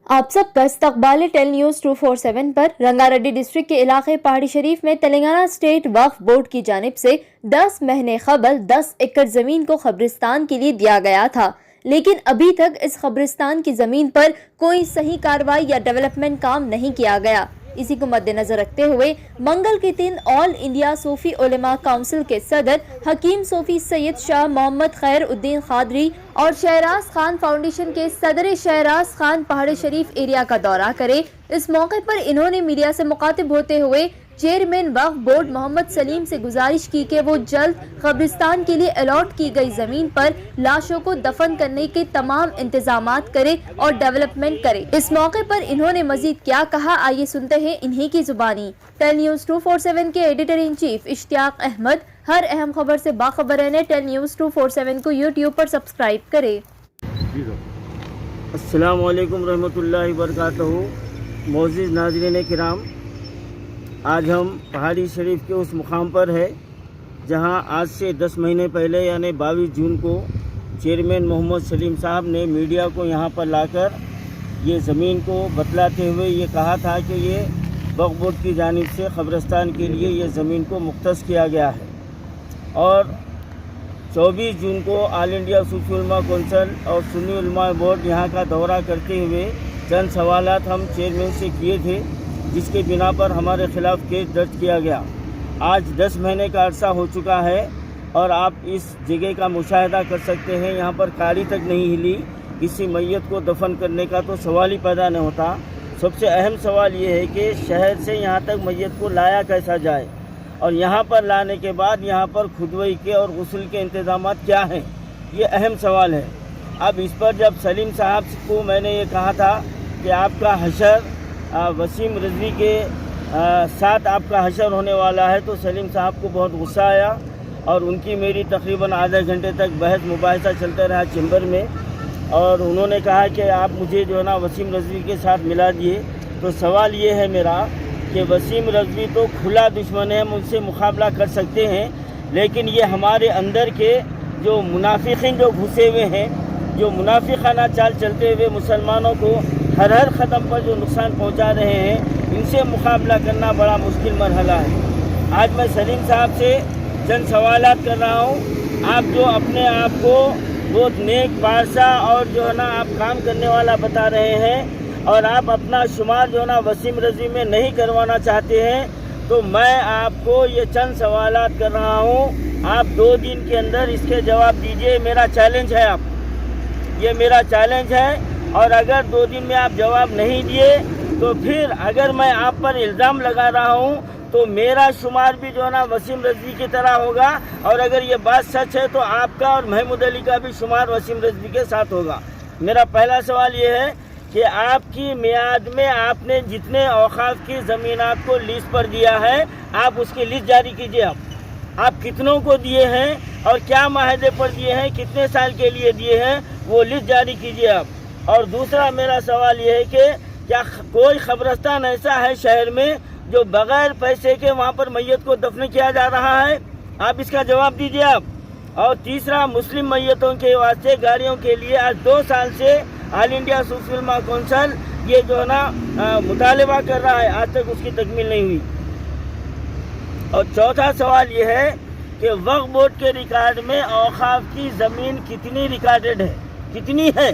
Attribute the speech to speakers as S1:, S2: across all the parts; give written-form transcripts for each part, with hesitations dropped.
S1: آپ سب کا استقبال ٹیل نیوز 247 پر رنگاریڈی ڈسٹرکٹ کے علاقے پہاڑی شریف میں تلنگانہ اسٹیٹ وقف بورڈ کی جانب سے 10 مہینے قبل 10 ایکڑ زمین کو قبرستان کے لیے دیا گیا تھا، لیکن ابھی تک اس قبرستان کی زمین پر کوئی صحیح کارروائی یا ڈیولپمنٹ کام نہیں کیا گیا۔ اسی کو مد نظر رکھتے ہوئے منگل کے دن آل انڈیا صوفی علماء کونسل کے صدر حکیم صوفی سید شاہ محمد خیر الدین قادری اور شہراز خان فاؤنڈیشن کے صدر شہراز خان پہاڑی شریف ایریا کا دورہ کرے۔ اس موقع پر انہوں نے میڈیا سے مخاطب ہوتے ہوئے چیئرمین وقف بورڈ محمد سلیم سے گزارش کی کہ وہ جلد قبرستان کے لیے الاٹ کی گئی زمین پر لاشوں کو دفن کرنے کے تمام انتظامات کرے اور ڈیولپمنٹ کرے۔ اس موقع پر انہوں نے مزید کیا کہا، آئیے سنتے ہیں انہی کی زبانی۔ ٹیل نیوز 247 کے ایڈیٹر ان چیف اشتیاق احمد، ہر اہم خبر سے باخبر رہنے ٹیل نیوز 247 کو یوٹیوب پر سبسکرائب کرے۔
S2: السلام علیکم رحمۃ اللہ وبرکاتہ۔ معزز ناظرین کرام، آج ہم پہاڑی شریف کے اس مقام پر ہے جہاں آج سے 10 مہینے پہلے یعنی 22 جون کو چیئرمین محمد سلیم صاحب نے میڈیا کو یہاں پر لا کر یہ زمین کو بتلاتے ہوئے یہ کہا تھا کہ یہ وقف بورڈ کی جانب سے قبرستان کے لیے یہ زمین کو مختص کیا گیا ہے، اور 24 جون کو آل انڈیا صوفی علماء کونسل اور سنی علماء بورڈ یہاں کا دورہ کرتے ہوئے چند سوالات ہم چیئرمین سے کیے تھے، جس کے بنا پر ہمارے خلاف کیس درج کیا گیا۔ آج 10 مہینے کا عرصہ ہو چکا ہے اور آپ اس جگہ کا مشاہدہ کر سکتے ہیں، یہاں پر کاڑی تک نہیں ہلی۔ کسی میت کو دفن کرنے کا تو سوال ہی پیدا نہیں ہوتا۔ سب سے اہم سوال یہ ہے کہ شہر سے یہاں تک میت کو لایا کیسا جائے، اور یہاں پر لانے کے بعد یہاں پر کھدوئی کے اور غسل کے انتظامات کیا ہیں، یہ اہم سوال ہے۔ اب اس پر جب سلیم صاحب کو میں نے یہ کہا تھا کہ آپ کا حشر وسیم رضوی کے ساتھ آپ کا حشر ہونے والا ہے، تو سلیم صاحب کو بہت غصہ آیا اور ان کی میری تقریباً آدھے گھنٹے تک بحث مباحثہ چلتا رہا چیمبر میں، اور انہوں نے کہا کہ آپ مجھے جو ہے نا وسیم رضوی کے ساتھ ملا دیے۔ تو سوال یہ ہے میرا کہ وسیم رضوی تو کھلا دشمن ہے، مجھ سے مقابلہ کر سکتے ہیں، لیکن یہ ہمارے اندر کے جو منافقین جو گھسے ہوئے ہیں، جو منافقانہ چال چلتے ہوئے مسلمانوں کو ہر قدم پر جو نقصان پہنچا رہے ہیں، ان سے مقابلہ کرنا بڑا مشکل مرحلہ ہے۔ آج میں سلیم صاحب سے چند سوالات کر رہا ہوں۔ آپ جو اپنے آپ کو بہت نیک پارسا اور جو ہے نا آپ کام کرنے والا بتا رہے ہیں، اور آپ اپنا شمار جو ہے نا وسیم رضوی میں نہیں کروانا چاہتے ہیں، تو میں آپ کو یہ چند سوالات کر رہا ہوں، آپ 2 دن کے اندر اس کے جواب دیجئے۔ میرا چیلنج ہے، یہ میرا چیلنج ہے، اور اگر 2 دن میں آپ جواب نہیں دیے تو پھر اگر میں آپ پر الزام لگا رہا ہوں تو میرا شمار بھی جو ہے نا وسیم رضوی کی طرح ہوگا، اور اگر یہ بات سچ ہے تو آپ کا اور محمود علی کا بھی شمار وسیم رضوی کے ساتھ ہوگا۔ میرا پہلا سوال یہ ہے کہ آپ کی میعاد میں آپ نے جتنے اوقاف کی زمینات کو لیز پر دیا ہے، آپ اس کی لیز جاری کیجئے۔ آپ کتنوں کو دیے ہیں اور کیا معاہدے پر دیے ہیں، کتنے سال کے لیے دیے ہیں، وہ لیز جاری کیجئے آپ۔ اور دوسرا میرا سوال یہ ہے کہ کیا کوئی قبرستان ایسا ہے شہر میں جو بغیر پیسے کے وہاں پر میت کو دفن کیا جا رہا ہے؟ آپ اس کا جواب دیجئے آپ۔ اور تیسرا، مسلم میتوں کے واسطے گاڑیوں کے لیے آج 2 سال سے آل انڈیا صوفی علماء کونسل یہ جو ہے نا مطالبہ کر رہا ہے، آج تک اس کی تکمیل نہیں ہوئی۔ اور چوتھا سوال یہ ہے کہ وقف بورڈ کے ریکارڈ میں اوقاف کی زمین کتنی ریکارڈڈ ہے، کتنی ہے،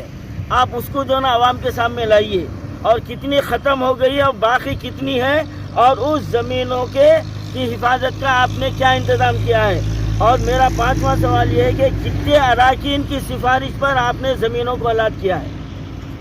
S2: آپ اس کو جو نا عوام کے سامنے لائیے، اور کتنی ختم ہو گئی ہے اور باقی کتنی ہے، اور اس زمینوں کی حفاظت کا آپ نے کیا انتظام کیا ہے۔ اور میرا 5واں سوال یہ ہے کہ کتنے اراکین کی سفارش پر آپ نے زمینوں کو الاٹ کیا ہے،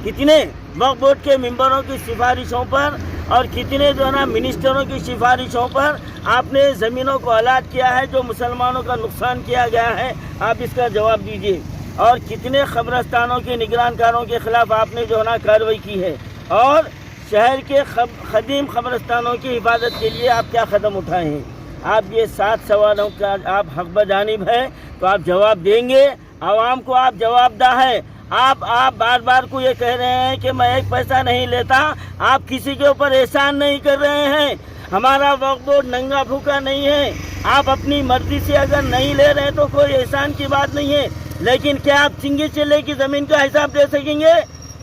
S2: کتنے وقف بورڈ کے ممبروں کی سفارشوں پر اور کتنے جو ہے نا منسٹروں کی سفارشوں پر آپ نے زمینوں کو الاٹ کیا ہے جو مسلمانوں کا نقصان کیا گیا ہے، آپ اس کا جواب دیجیے۔ اور کتنے قبرستانوں کے نگران کاروں کے خلاف آپ نے جو ہے نا کارروائی کی ہے، اور شہر کے قدیم قبرستانوں کی حفاظت کے لیے آپ کیا قدم اٹھائے ہیں۔ آپ یہ 7 سوالوں کا آپ حق بجانب ہیں تو آپ جواب دیں گے، عوام کو آپ جواب دہ ہیں۔ آپ بار بار کو یہ کہہ رہے ہیں کہ میں 1 پیسہ نہیں لیتا، آپ کسی کے اوپر احسان نہیں کر رہے ہیں۔ ہمارا وقف بورڈ ننگا بھوکا نہیں ہے، آپ اپنی مرضی سے اگر نہیں لے رہے تو کوئی احسان کی بات نہیں ہے، لیکن کیا آپ چنگی چلے کی زمین کا حساب دے سکیں گے؟